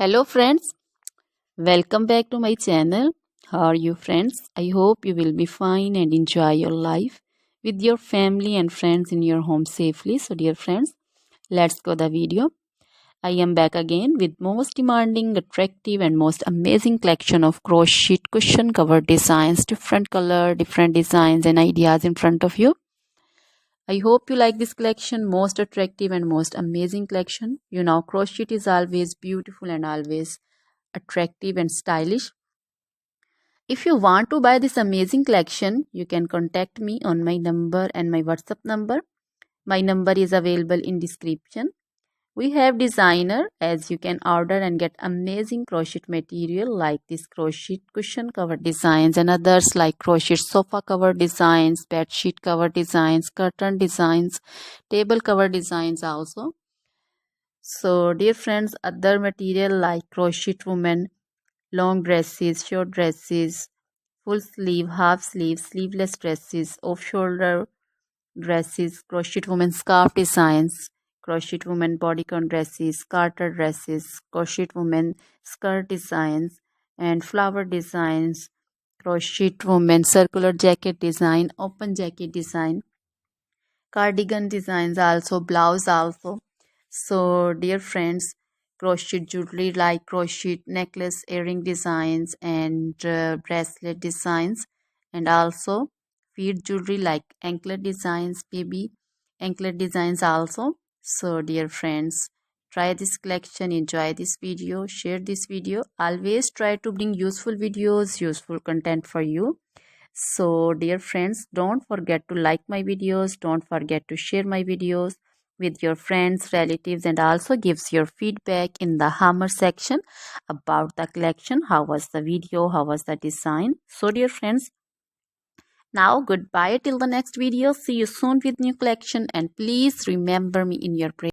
Hello friends, welcome back to my channel. How are you friends? I hope you will be fine and enjoy your life with your family and friends in your home safely. So dear friends, let's go the video. I am back again with most demanding, attractive and most amazing collection of crochet cushion cover designs, different color, different designs and ideas in front of you. I hope you like this collection, most attractive and most amazing collection. You know, crochet is always beautiful and always attractive and stylish. If you want to buy this amazing collection, you can contact me on my number and my WhatsApp number. My number is available in description. We have designer as you can order and get amazing crochet material like this crochet cushion cover designs and others like crochet sofa cover designs, bed sheet cover designs, curtain designs, table cover designs also. So dear friends, other material like crochet women, long dresses, short dresses, full sleeve, half sleeve, sleeveless dresses, off shoulder dresses, crochet women scarf designs, crochet women bodycon dresses, garter dresses, crochet women skirt designs, and flower designs, crochet women circular jacket design, open jacket design, cardigan designs also, blouse also. So dear friends, crochet jewelry like crochet necklace, earring designs and bracelet designs, and also feet jewelry like anklet designs, baby anklet designs also. So dear friends, try this collection, enjoy this video, share this video. Always try to bring useful videos, useful content for you. So dear friends, don't forget to like my videos, don't forget to share my videos with your friends, relatives, and also gives your feedback in the hammer section about the collection. How was the video? How was the design? So dear friends, now goodbye till the next video. See you soon with new collection and please remember me in your prayers.